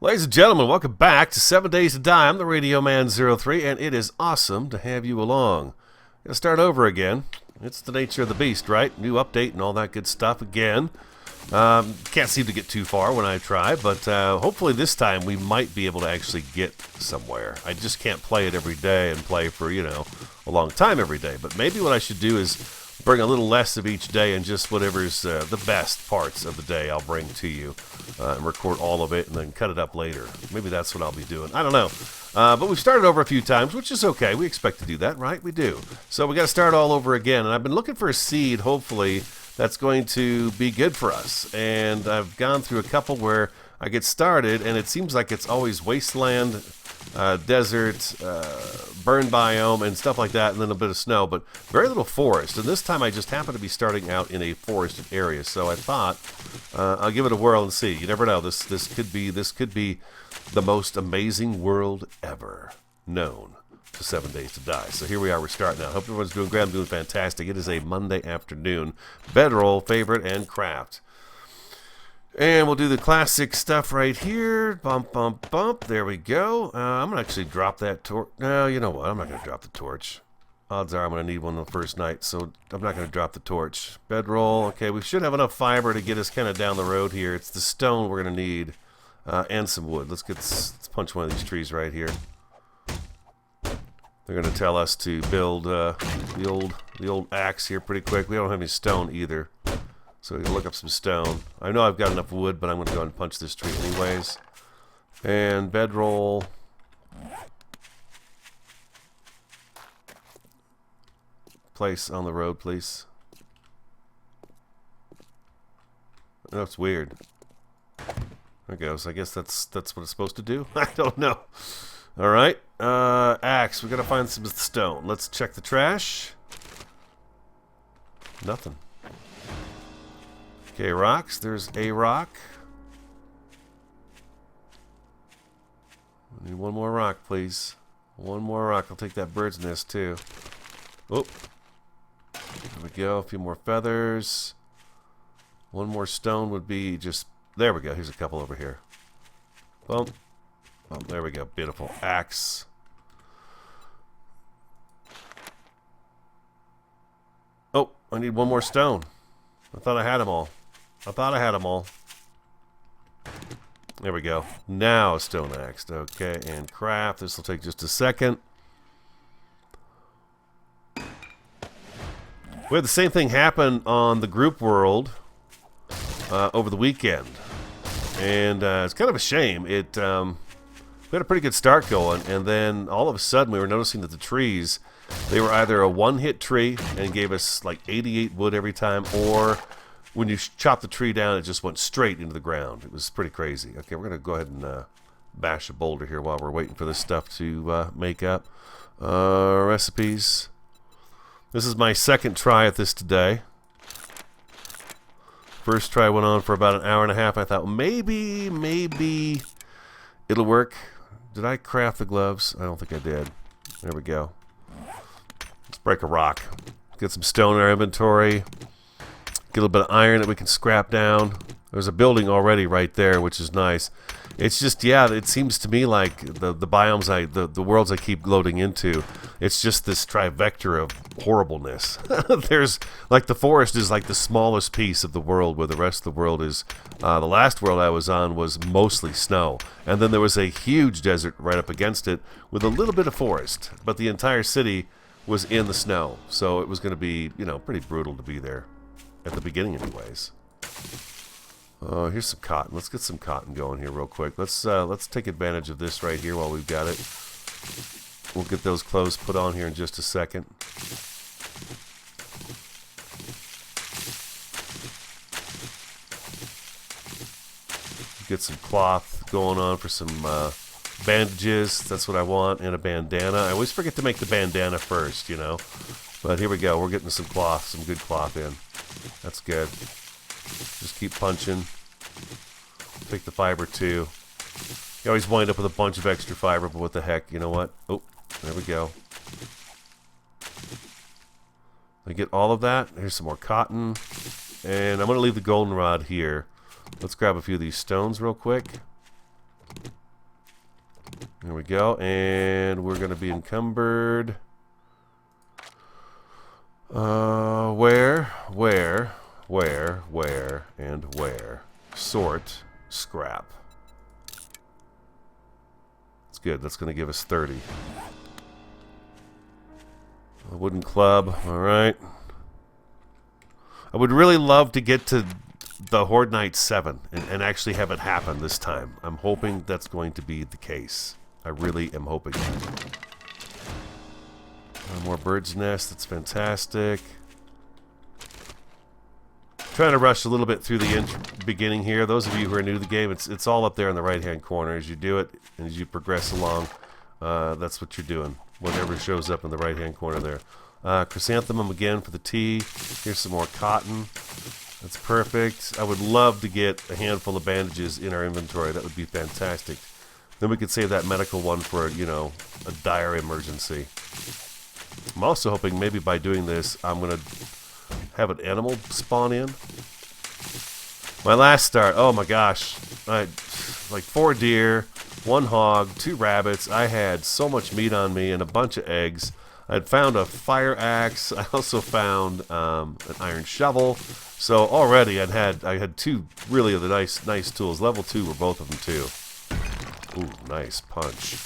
Ladies and gentlemen, welcome back to 7 Days to Die. I'm the Radio Man 03, and it is awesome to have you along. Gonna start over again. It's the nature of the beast, right? New update and all that good stuff again. Can't seem to get too far when I try, but hopefully this time we might be able to actually get somewhere. I just can't play it every day and play for, a long time every day. But maybe what I should do is bring a little less of each day and just whatever's the best parts of the day I'll bring to you and record all of it and then cut it up later. Maybe that's what I'll be doing. I don't know. But we've started over a few times, which is okay. We expect to do that, right? We do. So we got to start all over again. And I've been looking for a seed, hopefully, that's going to be good for us. And I've gone through a couple where I get started, and it seems like it's always wasteland, desert, burn biome, and stuff like that, and then a bit of snow, but very little forest. And this time I just happen to be starting out in a forested area, so I thought I'll give it a whirl and see. You never know. This could be the most amazing world ever known to 7 Days to Die. So here we are. We're starting out. Hope everyone's doing great. I'm doing fantastic. It is a Monday afternoon. Bedroll, favorite, and craft. And we'll do the classic stuff right here. Bump, bump, bump. There we go. I'm going to actually drop that torch. No, you know what? I'm not going to drop the torch. Odds are I'm going to need one the first night, so I'm not going to drop the torch. Bedroll. Okay, we should have enough fiber to get us kind of down the road here. It's the stone we're going to need and some wood. Let's punch one of these trees right here. They're going to tell us to build the old axe here pretty quick. We don't have any stone either. So we can look up some stone. I know I've got enough wood, but I'm going to go and punch this tree anyways. And bedroll. Place on the road, please. Oh, it's weird. There it goes. I guess that's what it's supposed to do. I don't know. All right. Axe. We got to find some stone. Let's check the trash. Nothing. Okay, rocks. There's a rock. I need one more rock, please. One more rock. I'll take that bird's nest, too. Oh. There we go. A few more feathers. One more stone would be just... There we go. Here's a couple over here. Boom. Oh, there we go. Beautiful. Axe. Oh, I need one more stone. I thought I had them all. There we go. Now a stone axe. Okay, and craft. This will take just a second. We had the same thing happen on the group world over the weekend. And it's kind of a shame. We had a pretty good start going, and then all of a sudden we were noticing that the trees, they were either a one-hit tree and gave us like 88 wood every time, or when you chop the tree down, it just went straight into the ground. It was pretty crazy. Okay, we're going to go ahead and bash a boulder here while we're waiting for this stuff to make up. Recipes. This is my second try at this today. First try went on for about an hour and a half. I thought maybe it'll work. Did I craft the gloves? I don't think I did. There we go. Let's break a rock. Get some stone in our inventory. Get a little bit of iron that we can scrap down. There's a building already right there, which is nice. It's just, yeah, it seems to me like the biomes, the worlds I keep loading into, it's just this trivector of horribleness. There's, like, the forest is like the smallest piece of the world, where the rest of the world is, the last world I was on was mostly snow. And then there was a huge desert right up against it with a little bit of forest. But the entire city was in the snow. So it was going to be, pretty brutal to be there. At the beginning, anyways. Here's some cotton. Let's get some cotton going here real quick. Let's take advantage of this right here while we've got it. We'll get those clothes put on here in just a second. Get some cloth going on for some bandages. That's what I want, and a bandana. I always forget to make the bandana first, But here we go. We're getting some cloth, some good cloth in. That's good. Just keep punching. Take the fiber too. You always wind up with a bunch of extra fiber, but what the heck, you know what? Oh, there we go. I get all of that. Here's some more cotton. And I'm going to leave the goldenrod here. Let's grab a few of these stones real quick. There we go. And we're going to be encumbered. Where, and where? Sort, scrap. That's good. That's going to give us 30. A wooden club. All right. I would really love to get to the Horde Night 7 and actually have it happen this time. I'm hoping that's going to be the case. I really am hoping that. More bird's nest. That's fantastic. Trying to rush a little bit through the beginning here. Those of you who are new to the game, it's all up there in the right-hand corner. As you do it and as you progress along, that's what you're doing. Whatever shows up in the right-hand corner there. Chrysanthemum again for the tea. Here's some more cotton. That's perfect. I would love to get a handful of bandages in our inventory. That would be fantastic. Then we could save that medical one for, you know, a dire emergency. I'm also hoping maybe by doing this, I'm going to have an animal spawn in. My last start, oh my gosh. I had like 4 deer, 1 hog, 2 rabbits. I had so much meat on me and a bunch of eggs. I'd found a fire axe. I also found an iron shovel. So already I had 2 really of the nice tools. Level 2 were both of them too. Ooh, nice punch.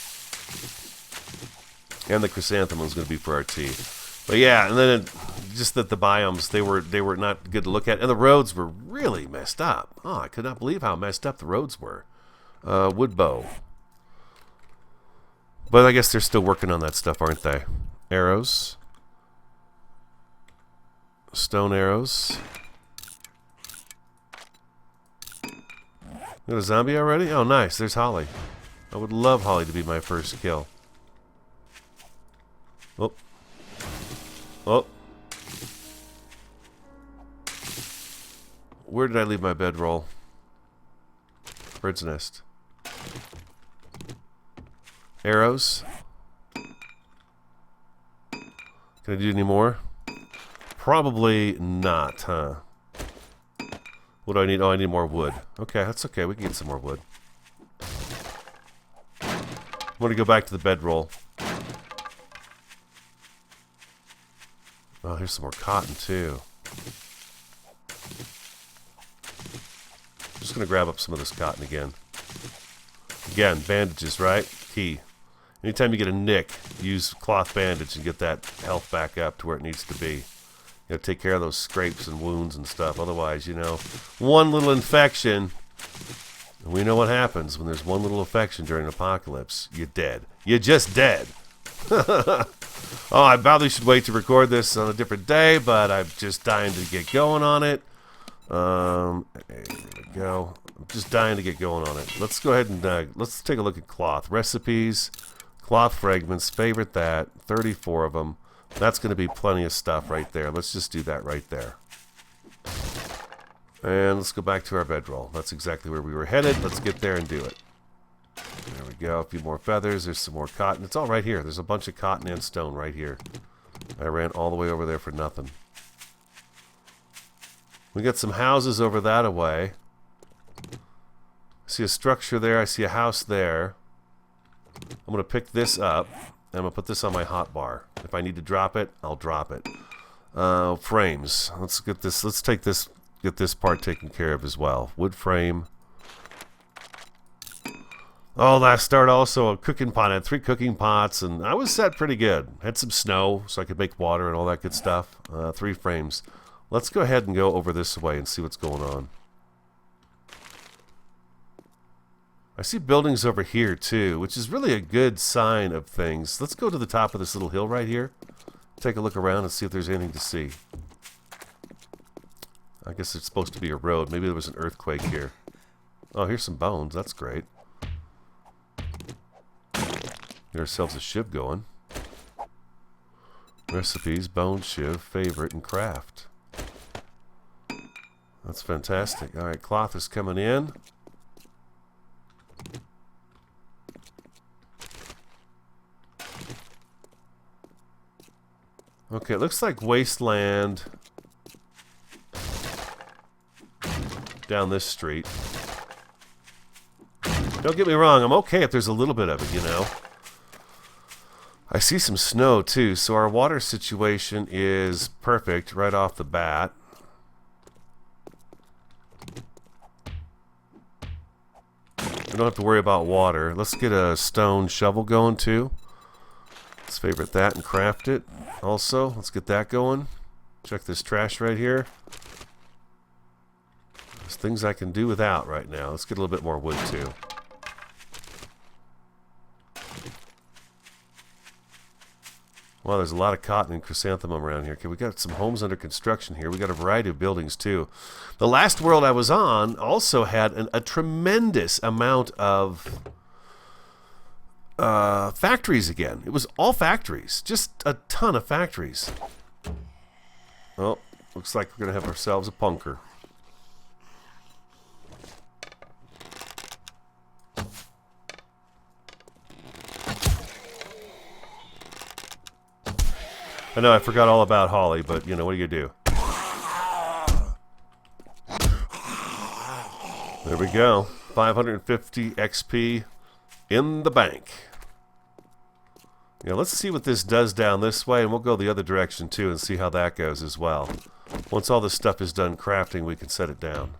And the chrysanthemum's going to be for our tea. But yeah, and then just that the biomes, they were not good to look at, and the roads were really messed up. Oh, I could not believe how messed up the roads were. Wood bow. But I guess they're still working on that stuff, aren't they? Arrows. Stone arrows. Got a zombie already? Oh, nice. There's Holly. I would love Holly to be my first kill. Oh. Oh. Where did I leave my bedroll? Bird's nest. Arrows. Can I do any more? Probably not, huh? What do I need? Oh, I need more wood. Okay, that's okay. We can get some more wood. I'm going to go back to the bedroll. Oh, here's some more cotton, too. Just going to grab up some of this cotton again. Again, bandages, right? Key. Anytime you get a nick, use cloth bandage and get that health back up to where it needs to be. You gotta take care of those scrapes and wounds and stuff. Otherwise, you know, one little infection, and we know what happens when there's one little infection during an apocalypse. You're dead. You're just dead. Oh, I probably should wait to record this on a different day, but I'm just dying to get going on it. There we go. I'm just dying to get going on it. Let's go ahead and let's take a look at cloth. Recipes, cloth fragments, favorite that. 34 of them. That's going to be plenty of stuff right there. Let's just do that right there. And let's go back to our bedroll. That's exactly where we were headed. Let's get there and do it. There we go. A few more feathers. There's some more cotton. It's all right here. There's a bunch of cotton and stone right here. I ran all the way over there for nothing. We got some houses over that away. I see a structure there. I see a house there. I'm going to pick this up. And I'm going to put this on my hotbar. If I need to drop it, I'll drop it. Frames. Let's get this. Let's take this. Get this part taken care of as well. Wood frame. Oh, last start also a cooking pot. I had 3 cooking pots, and I was set pretty good. Had some snow, so I could make water and all that good stuff. 3 frames. Let's go ahead and go over this way and see what's going on. I see buildings over here too, which is really a good sign of things. Let's go to the top of this little hill right here. Take a look around and see if there's anything to see. I guess it's supposed to be a road. Maybe there was an earthquake here. Oh, here's some bones. That's great. Get ourselves a shiv going. Recipes, bone shiv, favorite, and craft. That's fantastic. Alright, cloth is coming in. Okay, it looks like wasteland down this street. Don't get me wrong, I'm okay if there's a little bit of it, you know. I see some snow too, so our water situation is perfect right off the bat. We don't have to worry about water. Let's get a stone shovel going too. Let's favorite that and craft it. Also, let's get that going. Check this trash right here. There's things I can do without right now. Let's get a little bit more wood too. Well, there's a lot of cotton and chrysanthemum around here. Okay, we got some homes under construction here. We got a variety of buildings too. The last world I was on also had a tremendous amount of factories again. It was all factories, just a ton of factories. Oh, looks like we're gonna have ourselves a punker. I know I forgot all about Holly, but you know, what do you do? There we go. 550 XP in the bank. Yeah, let's see what this does down this way, and we'll go the other direction too and see how that goes as well. Once all this stuff is done crafting, we can set it down.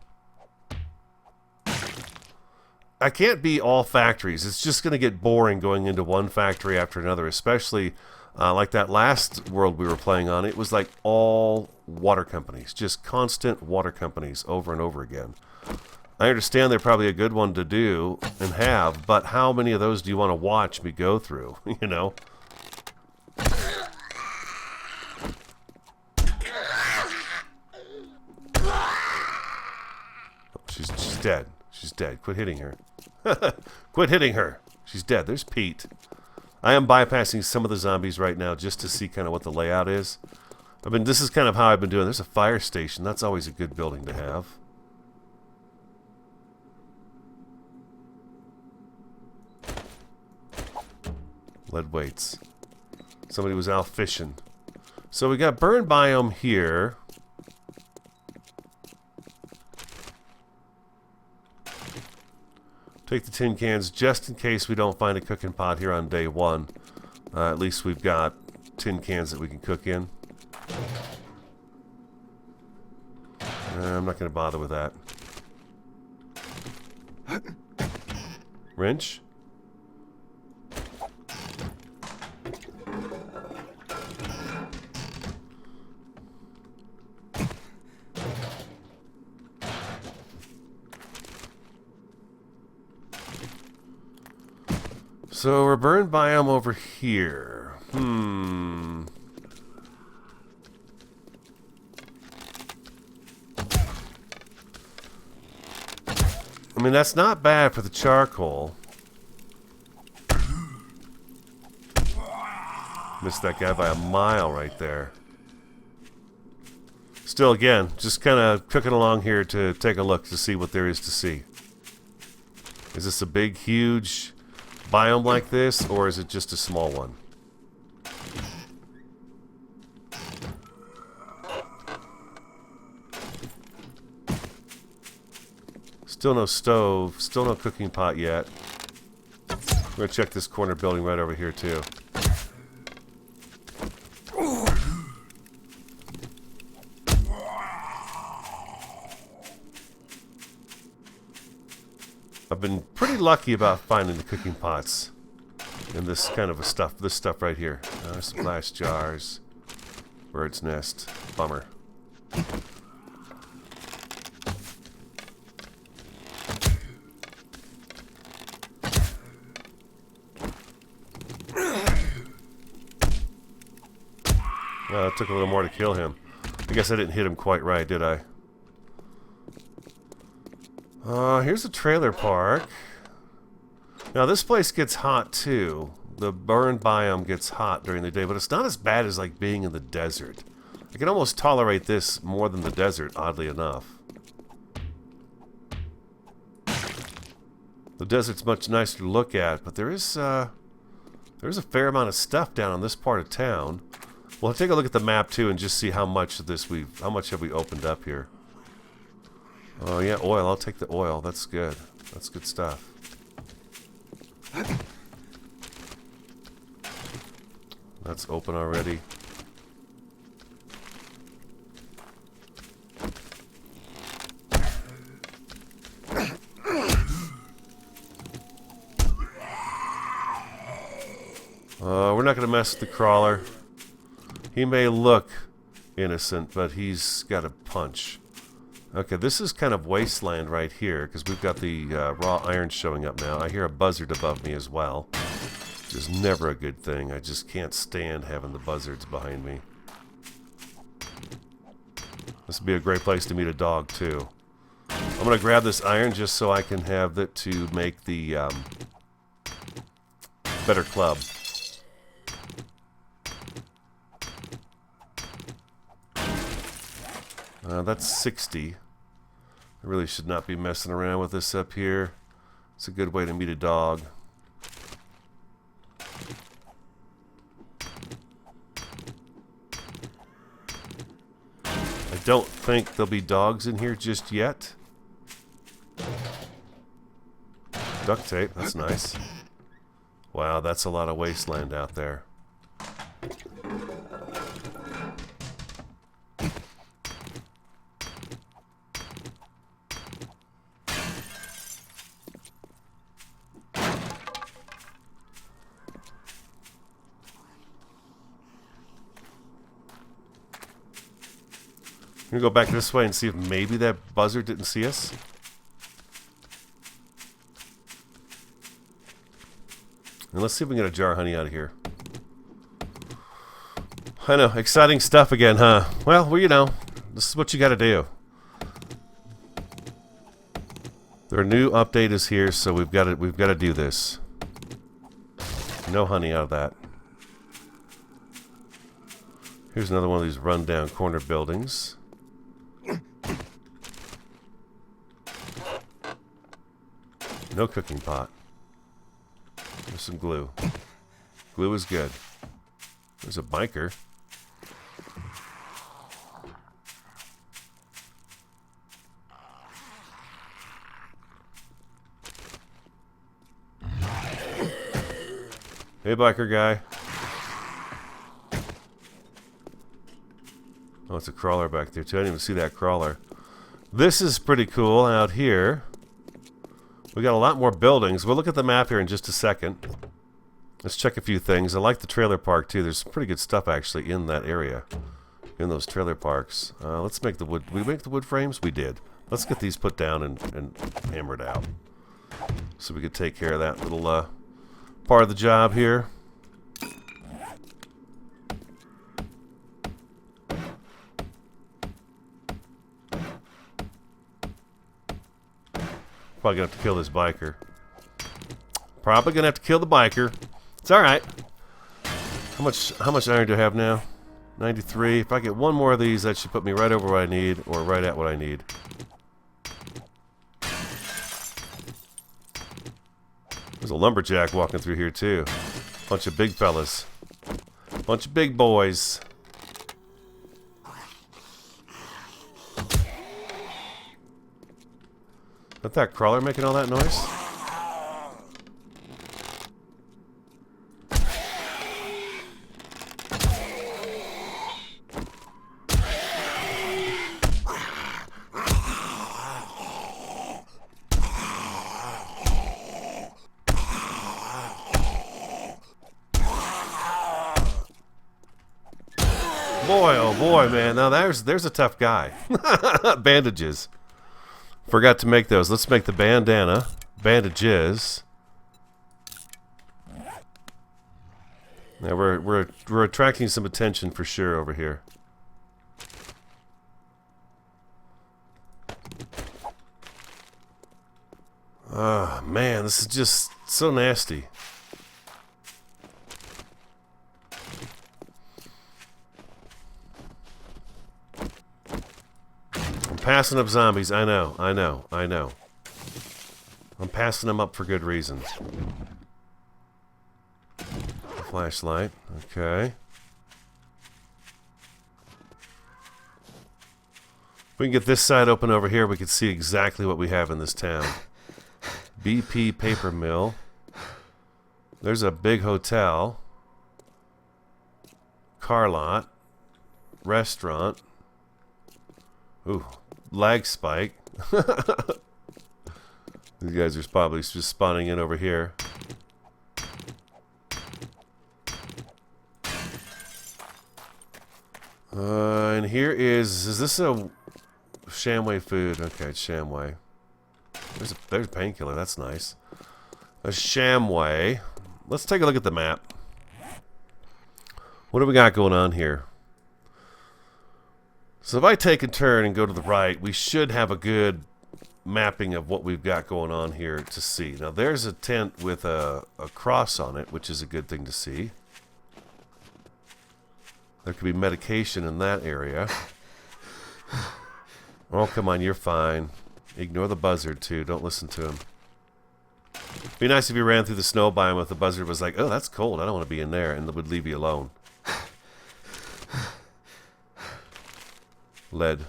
I can't be all factories. It's just going to get boring going into one factory after another, especially like that last world we were playing on. It was like all water companies, just constant water companies over and over again. I understand they're probably a good one to do and have, but how many of those do you want to watch me go through, you know? She's dead. She's dead. Quit hitting her. Quit hitting her. She's dead. There's Pete. I am bypassing some of the zombies right now just to see kind of what the layout is. I mean, this is kind of how I've been doing. There's a fire station. That's always a good building to have. Lead weights. Somebody was out fishing. So we got burn biome here. Take the tin cans just in case we don't find a cooking pot here on day one. At least we've got tin cans that we can cook in. I'm not going to bother with that. Wrench? So we're burn biome over here. I mean, that's not bad for the charcoal. Missed that guy by a mile right there. Still, again, just kind of cooking along here to take a look to see what there is to see. Is this a big, huge biome like this, or is it just a small one? Still no stove, still no cooking pot yet. We're gonna check this corner building right over here too. I've been pretty lucky about finding the cooking pots in this kind of stuff. This stuff right here. Some glass jars, bird's nest. Bummer. Well, it took a little more to kill him. I guess I didn't hit him quite right, did I? Here's a trailer park. Now this place gets hot too. The burn biome gets hot during the day, but it's not as bad as like being in the desert. I can almost tolerate this more than the desert, oddly enough. The desert's much nicer to look at, but there's a fair amount of stuff down on this part of town. We'll take a look at the map too and just see how much of this how much have we opened up here. Oh yeah, oil. I'll take the oil. That's good. That's good stuff. That's open already. We're not going to mess with the crawler. He may look innocent, but he's got a punch. Okay, this is kind of wasteland right here, because we've got the raw iron showing up now. I hear a buzzard above me as well, which is never a good thing. I just can't stand having the buzzards behind me. This would be a great place to meet a dog, too. I'm going to grab this iron just so I can have it to make the better club. That's 60. I really should not be messing around with this up here. It's a good way to meet a dog. I don't think there'll be dogs in here just yet. Duct tape, that's nice. Wow, that's a lot of wasteland out there. I'm gonna go back this way and see if maybe that buzzard didn't see us. And let's see if we can get a jar of honey out of here. I know, exciting stuff again, huh? Well, you know, this is what you gotta do. Their new update is here, so we've got to do this. No honey out of that. Here's another one of these rundown corner buildings. No cooking pot. There's some glue. Glue is good. There's a biker. Hey, biker guy. Oh, it's a crawler back there too. I didn't even see that crawler. This is pretty cool out here. We got a lot more buildings. We'll look at the map here in just a second. Let's check a few things. I like the trailer park too. There's some pretty good stuff actually in that area, in those trailer parks. Let's make the wood. Did we make the wood frames? We did. Let's get these put down and hammered out, so we could take care of that little part of the job here. Probably gonna have to kill this biker. Probably gonna have to kill the biker. It's all right. How much iron do I have now? 93. If I get one more of these, that should put me right over what I need, or right at what I need. There's a lumberjack walking through here too. Bunch of big fellas. Bunch of big boys. Is that crawler making all that noise? Boy, oh boy, man. Now there's a tough guy. Bandages. Forgot to make those. Let's make the bandana. Bandages. Now we're attracting some attention for sure over here. Oh man, this is just so nasty. Passing up zombies, I know. I'm passing them up for good reasons. Flashlight, okay. If we can get this side open over here, we can see exactly what we have in this town. BP paper mill. There's a big hotel. Car lot. Restaurant. Ooh, lag spike. These guys are probably just spawning in over here. And here is this a Shamway food? Okay, it's Shamway. There's a painkiller, that's nice. A Shamway. Let's take a look at the map. What do we got going on here? So if I take a turn and go to the right, we should have a good mapping of what we've got going on here to see. Now there's a tent with a cross on it, which is a good thing to see. There could be medication in that area. Oh, come on, you're fine. Ignore the buzzard, too. Don't listen to him. It'd be nice if you ran through the snow biome if the buzzard was like, oh, that's cold, I don't want to be in there, and would leave you alone. Lead.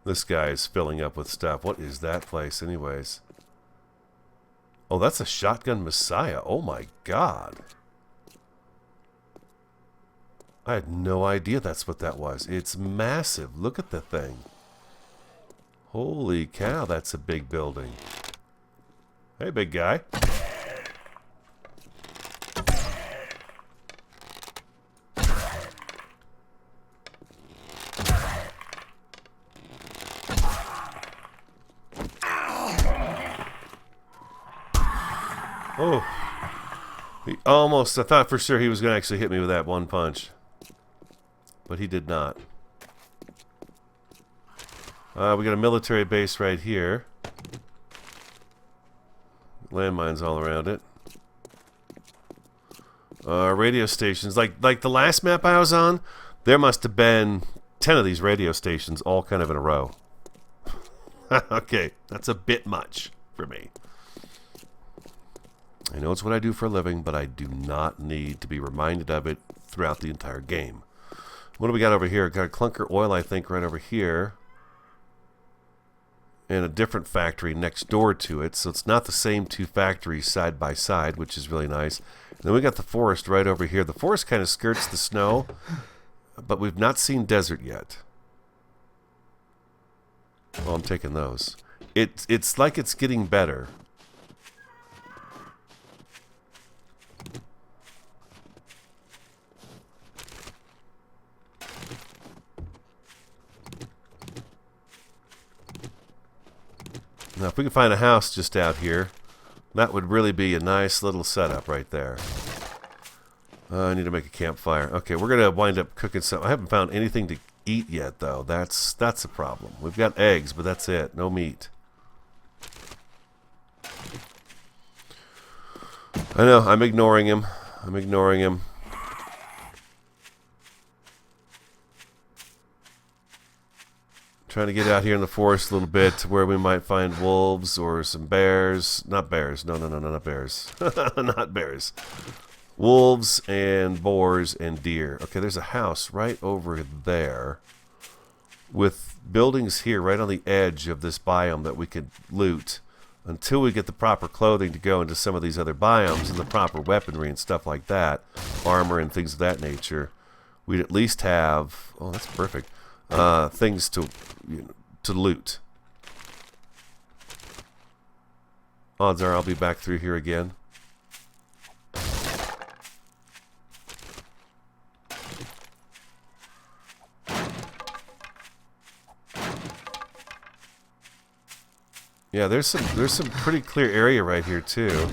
This guy is filling up with stuff. What is that place anyways? Oh, that's a shotgun Messiah. Oh my god. I had no idea that's what that was. It's massive. Look at the thing. Holy cow, that's a big building. Hey, big guy. Oh. He almost, I thought for sure he was going to actually hit me with that one punch. But he did not. We got a military base right here. Landmines all around it. Radio stations. Like the last map I was on, there must have been 10 of these radio stations all kind of in a row. Okay, that's a bit much for me. I know it's what I do for a living, but I do not need to be reminded of it throughout the entire game. What do we got over here? Got a clunker oil, I think, right over here. And a different factory next door to it. So it's not the same two factories side by side, which is really nice. And then we got the forest right over here. The forest kind of skirts the snow, but we've not seen desert yet. Well, I'm taking those. It's like it's getting better. Now, if we could find a house just out here, that would really be a nice little setup right there. I need to make a campfire. Okay, we're going to wind up cooking some. I haven't found anything to eat yet, though. That's a problem. We've got eggs, but that's it. No meat. I know, I'm ignoring him. I'm ignoring him. Trying to get out here in the forest a little bit to where we might find wolves or some bears. Not bears. No, not bears. Not bears. Wolves and boars and deer. Okay, there's a house right over there with buildings here right on the edge of this biome that we could loot until we get the proper clothing to go into some of these other biomes and the proper weaponry and stuff like that, armor and things of that nature. We'd at least have, oh, that's perfect, things to loot. Odds are I'll be back through here again. Yeah, there's some pretty clear area right here too.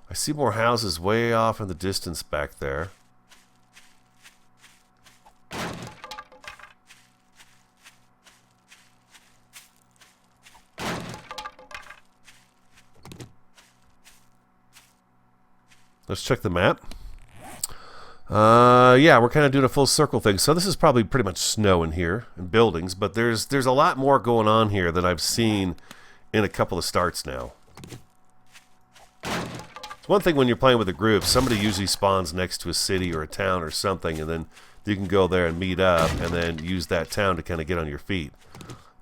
I see more houses way off in the distance back there. Let's check the map. Yeah, we're kind of doing a full circle thing. So this is probably pretty much snow in here and buildings, but there's a lot more going on here that I've seen in a couple of starts now. It's one thing when you're playing with a group, somebody usually spawns next to a city or a town or something, and then you can go there and meet up and then use that town to kind of get on your feet.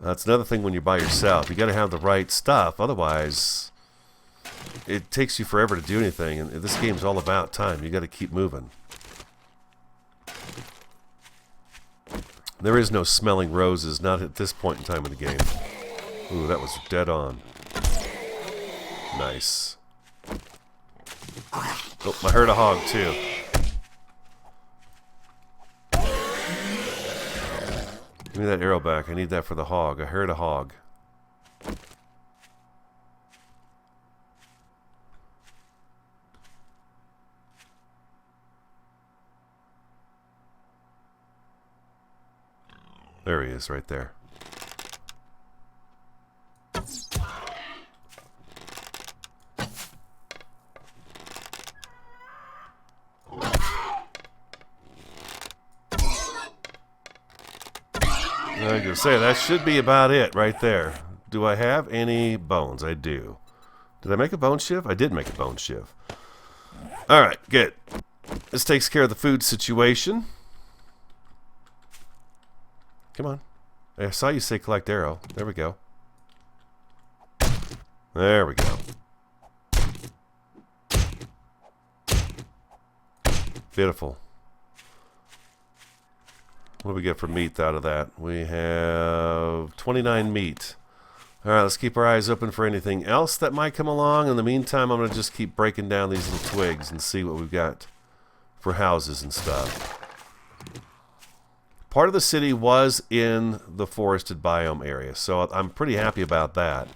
That's another thing when you're by yourself. You got to have the right stuff, otherwise it takes you forever to do anything, and this game's all about time. You got to keep moving. There is no smelling roses, not at this point in time in the game. Ooh, that was dead on. Nice. Oh, I heard a hog too. Give me that arrow back. I need that for the hog. I heard a hog. There he is, right there. I was going to say, that should be about it right there. Do I have any bones? I do. Did I make a bone shiv? I did make a bone shiv. Alright, good. This takes care of the food situation. Come on. I saw you say collect arrow. There we go. There we go. Beautiful. What do we get for meat out of that? We have 29 meat. Alright, let's keep our eyes open for anything else that might come along. In the meantime, I'm going to just keep breaking down these little twigs and see what we've got for houses and stuff. Part of the city was in the forested biome area, so I'm pretty happy about that.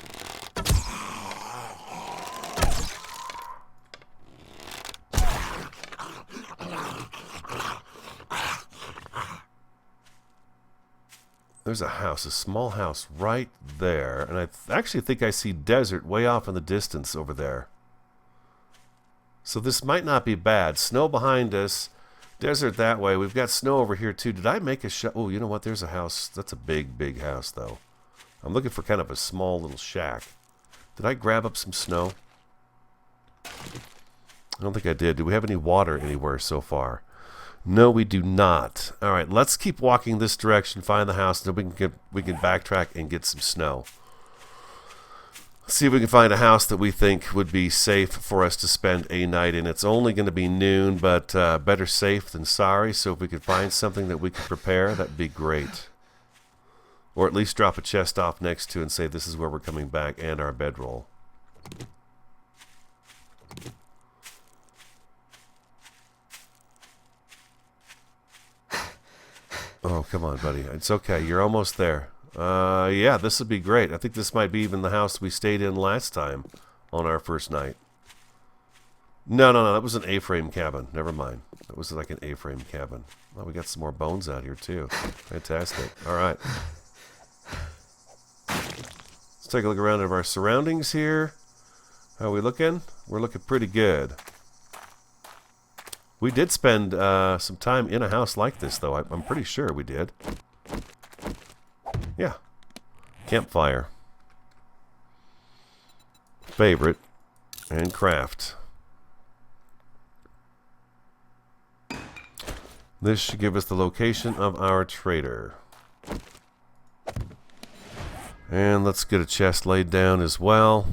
There's a house, a small house right there, and I actually think I see desert way off in the distance over there. So this might not be bad. Snow behind us, desert that way. We've got snow over here too. Did I make a shot? Oh, you know what? There's a house. That's a big, big house, though. I'm looking for kind of a small little shack. Did I grab up some snow? I don't think I did. Do we have any water anywhere so far? No, we do not. All right, let's keep walking this direction, find the house, and then we can backtrack and get some snow. Let's see if we can find a house that we think would be safe for us to spend a night in. It's only going to be noon, but better safe than sorry. So if we could find something that we could prepare, that'd be great. Or at least drop a chest off next to and say this is where we're coming back and our bedroll. Oh, come on, buddy. It's okay. You're almost there. Yeah, this would be great. I think this might be even the house we stayed in last time on our first night. No. That was an A-frame cabin. Never mind. That was like an A-frame cabin. Oh, we got some more bones out here, too. Fantastic. All right. Let's take a look around at our surroundings here. How are we looking? We're looking pretty good. We did spend some time in a house like this, though. I'm pretty sure we did. Yeah. Campfire. Favorite. And craft. This should give us the location of our trader. And let's get a chest laid down as well.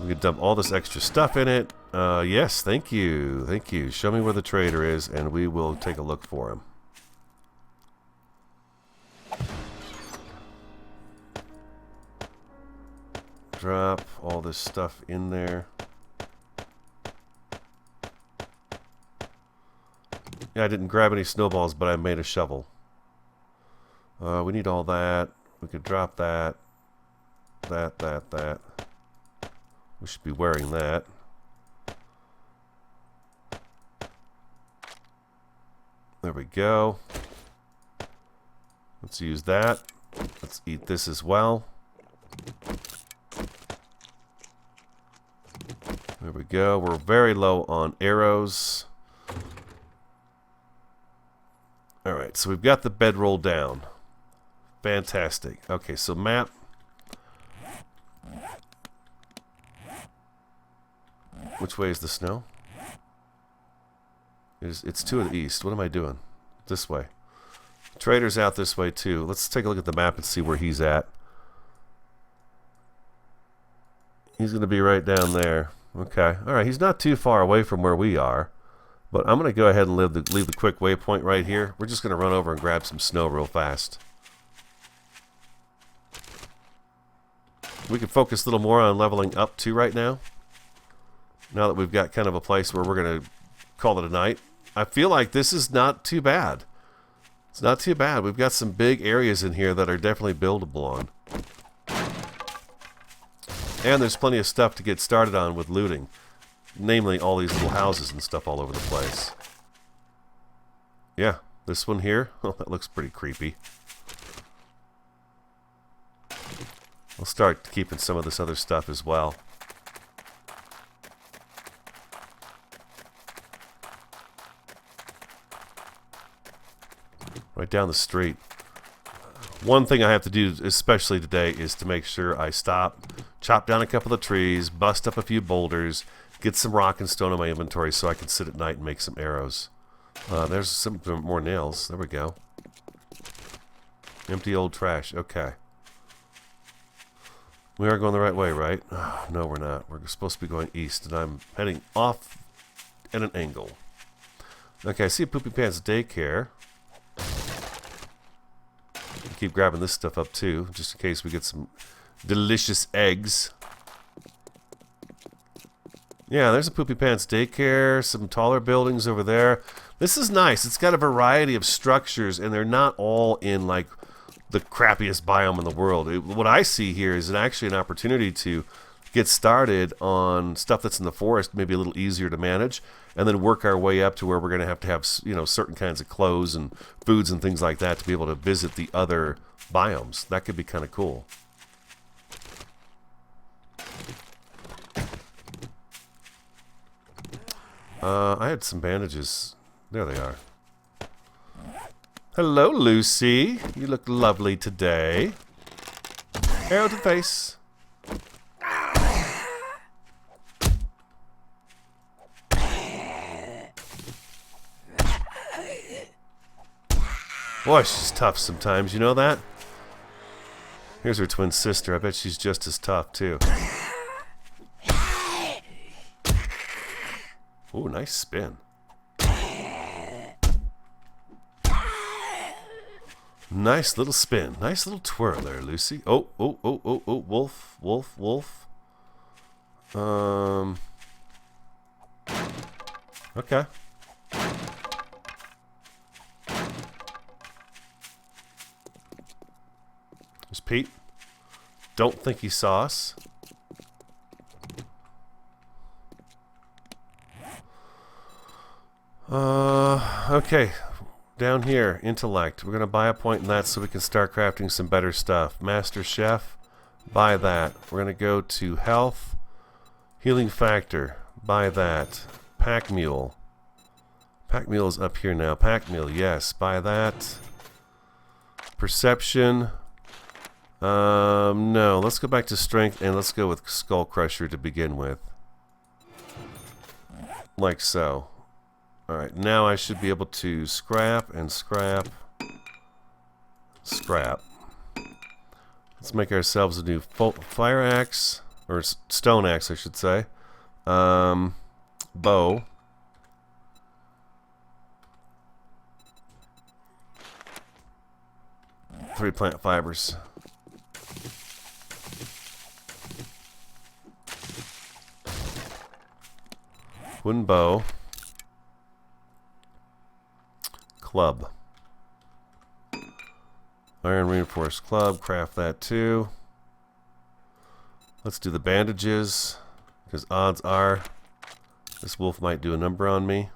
We can dump all this extra stuff in it. Yes, thank you. Thank you. Show me where the trader is, and we will take a look for him. Drop all this stuff in there. Yeah, I didn't grab any snowballs, but I made a shovel. We need all that. We could drop that. That. We should be wearing that. There we go. Let's use that. Let's eat this as well. There we go. We're very low on arrows. Alright, so we've got the bedroll down. Fantastic. Okay, so map. Which way is the snow? It's to the east. What am I doing? This way. Trader's out this way too. Let's take a look at the map and see where he's at. He's going to be right down there. Okay. Alright, he's not too far away from where we are. But I'm going to go ahead and leave the quick waypoint right here. We're just going to run over and grab some snow real fast. We can focus a little more on leveling up too right now. Now that we've got kind of a place where we're going to call it a night. I feel like this is not too bad. It's not too bad. We've got some big areas in here that are definitely buildable on. And there's plenty of stuff to get started on with looting. Namely, all these little houses and stuff all over the place. Yeah, this one here. Oh, that looks pretty creepy. We'll start keeping some of this other stuff as well. Right down the street. One thing I have to do, especially today, is to make sure I stop, chop down a couple of trees, bust up a few boulders, get some rock and stone in my inventory so I can sit at night and make some arrows. There's some more nails. There we go. Empty old trash. Okay. We are going the right way, right? Oh, no, we're not. We're supposed to be going east, and I'm heading off at an angle. Okay, I see a Poopy Pants daycare. Keep grabbing this stuff up too, just in case we get some delicious eggs. Yeah, there's a Poopy Pants daycare, some taller buildings over there. This is nice. It's got a variety of structures, and they're not all in like the crappiest biome in the world. What I see here is actually an opportunity to get started on stuff that's in the forest, maybe a little easier to manage, and then work our way up to where we're going to have, you know, certain kinds of clothes and foods and things like that to be able to visit the other biomes. That could be kind of cool. I had some bandages. There they are. Hello, Lucy. You look lovely today. Arrow to the face. Boy, she's tough sometimes. You know that? Here's her twin sister. I bet she's just as tough, too. Ooh, nice spin. Nice little spin. Nice little twirl there, Lucy. Oh, oh, oh, oh, oh. Wolf, wolf, wolf. Okay. There's Pete. Don't think he saw us. Okay. Down here, intellect. We're going to buy a point in that so we can start crafting some better stuff. Master Chef, buy that. We're going to go to health. Healing factor, buy that. Pack mule. Pack mule is up here now. Pack mule, yes, buy that. Perception. No, let's go back to strength and let's go with skull crusher to begin with. Like so. Alright, now I should be able to scrap and scrap. Scrap. Let's make ourselves a new fire axe, or stone axe I should say. Bow. Three plant fibers. Wooden bow. Club. Iron reinforced club. Craft that too. Let's do the bandages, because odds are this wolf might do a number on me.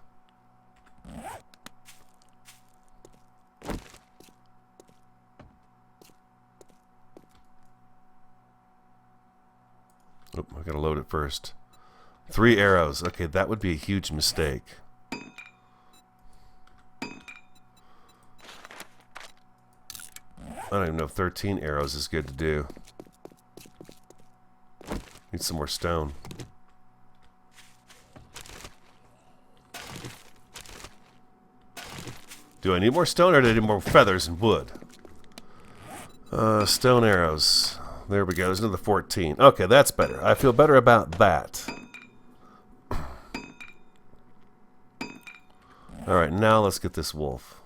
Oh, I gotta load it first. 3 arrows. Okay, that would be a huge mistake. I don't even know if 13 arrows is good to do. Need some more stone. Do I need more stone or do I need more feathers and wood? Stone arrows. There we go. There's another 14. Okay, that's better. I feel better about that. Alright, now let's get this wolf.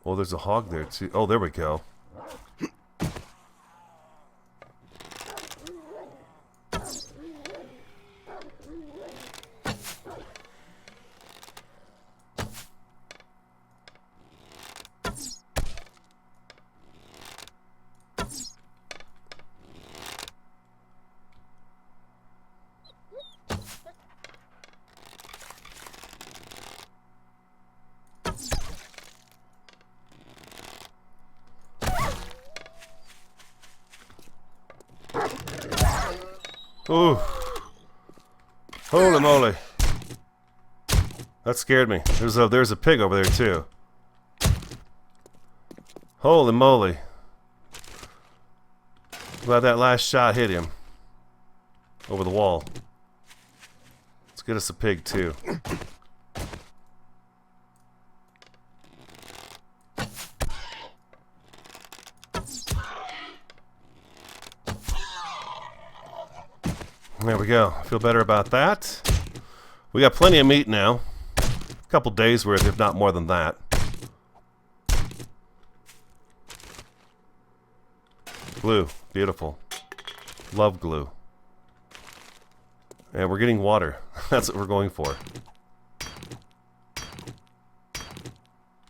Oh, there's a hog there too. Oh, there we go. Ooh. Holy moly. That scared me. There's a pig over there too. Holy moly. Glad that last shot hit him. Over the wall. Let's get us a pig too. There we go. I feel better about that. We got plenty of meat now. A couple days worth, if not more than that. Glue. Beautiful. Love glue. And we're getting water. That's what we're going for.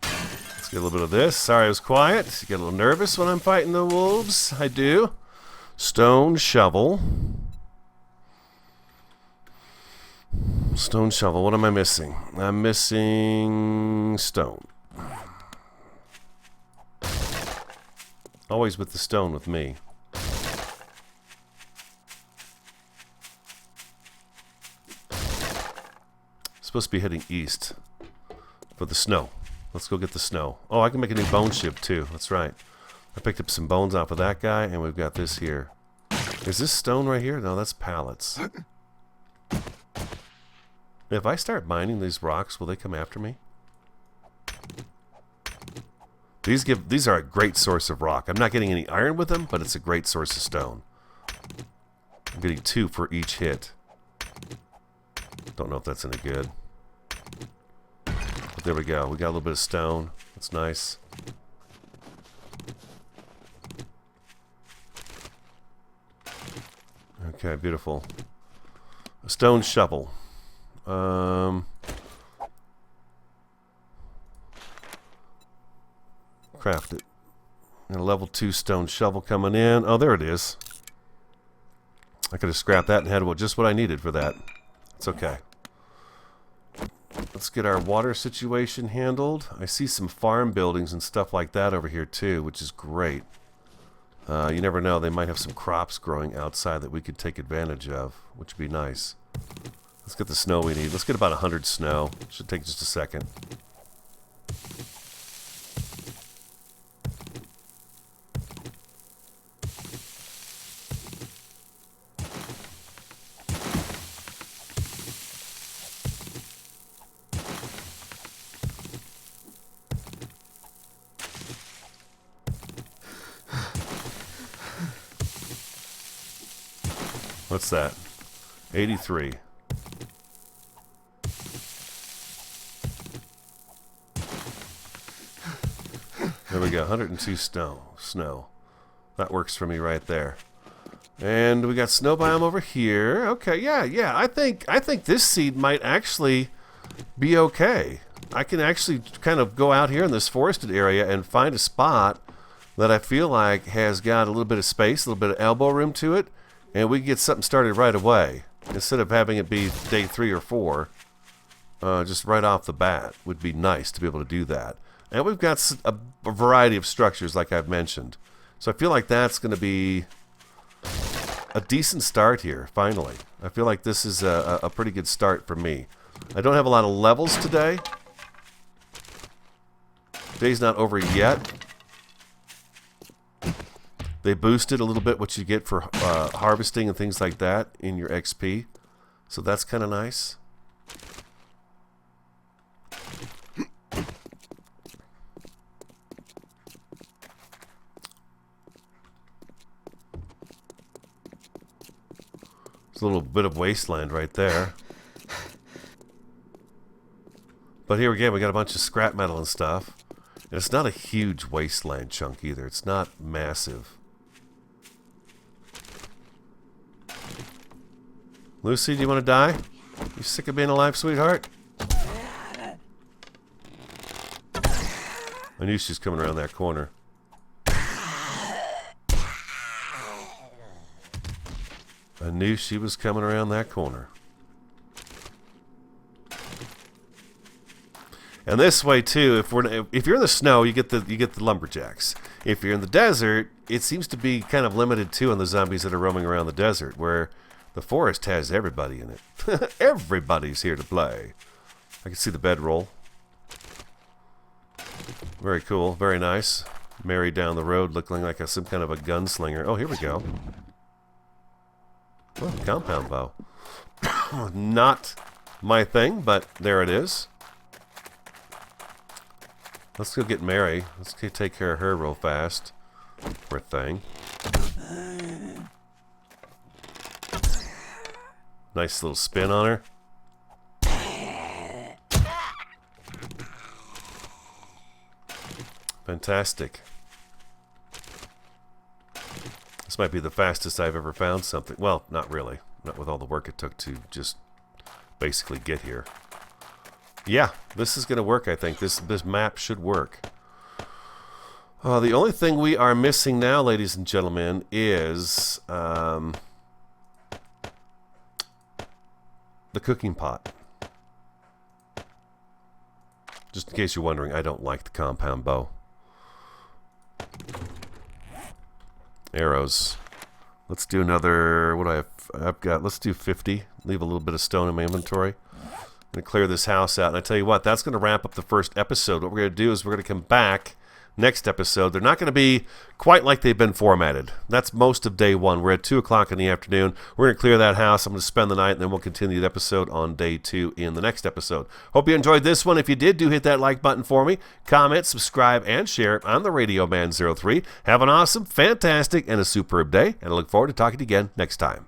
Let's get a little bit of this. Sorry I was quiet. Get a little nervous when I'm fighting the wolves. I do. Stone shovel. Stone shovel. What am I missing? I'm missing stone. Always with the stone with me. Supposed to be heading east for the snow. Let's go get the snow. Oh, I can make a new bone ship too. That's right. I picked up some bones off of that guy, and we've got this here. Is this stone right here? No, that's pallets. If I start mining these rocks, will they come after me? These are a great source of rock. I'm not getting any iron with them, but it's a great source of stone. I'm getting 2 for each hit. Don't know if that's any good. But there we go. We got a little bit of stone. That's nice. Okay, beautiful. A stone shovel. Craft it. And a level 2 stone shovel coming in. Oh, there it is. I could have scrapped that and had just what I needed for that. It's okay. Let's get our water situation handled. I see some farm buildings and stuff like that over here too, which is great. You never know, they might have some crops growing outside that we could take advantage of, which would be nice. Let's get the snow we need. Let's get about 100 snow. Should take just a second. What's that? 83. There we go, 102 snow. That works for me right there. And we got snow biome over here. Okay, yeah. I think this seed might actually be okay. I can actually kind of go out here in this forested area and find a spot that I feel like has got a little bit of space, a little bit of elbow room to it, and we can get something started right away. Instead of having it be day 3 or 4, just right off the bat would be nice to be able to do that. And we've got a variety of structures like I've mentioned. So I feel like that's going to be a decent start here, finally. I feel like this is a pretty good start for me. I don't have a lot of levels today. Day's not over yet. They boosted a little bit what you get for harvesting and things like that in your XP. So that's kind of nice. There's a little bit of wasteland right there. But here again, we got a bunch of scrap metal and stuff. And it's not a huge wasteland chunk either. It's not massive. Lucy, do you want to die? You sick of being alive, sweetheart? I knew she was coming around that corner. I knew she was coming around that corner. And this way too, if you're in the snow, you get the lumberjacks. If you're in the desert, it seems to be kind of limited too on the zombies that are roaming around the desert, where the forest has everybody in it. Everybody's here to play. I can see the bedroll. Very cool, very nice. Mary down the road looking like some kind of a gunslinger. Oh, here we go. Oh, compound bow. Not my thing, but there it is. Let's go get Mary. Let's go take care of her real fast. Poor thing. Nice little spin on her. Fantastic. This might be the fastest I've ever found something. Well, not really. Not with all the work it took to just basically get here. Yeah, this is going to work, I think. This map should work. The only thing we are missing now, ladies and gentlemen, is the cooking pot. Just in case you're wondering, I don't like the compound bow. Arrows. Let's do another, what do I have? I've got, let's do 50. Leave a little bit of stone in my inventory. I'm going to clear this house out. And I tell you what, that's going to wrap up the first episode. What we're going to do is we're going to come back next episode. They're not going to be quite like they've been formatted. That's most of day one. We're at 2 o'clock in the afternoon. We're going to clear that house. I'm going to spend the night, and then we'll continue the episode on day 2 in the next episode. Hope you enjoyed this one. If you did, do hit that like button for me. Comment, subscribe, and share. I'm the Radio Man 03. Have an awesome, fantastic, and a superb day, and I look forward to talking to you again next time.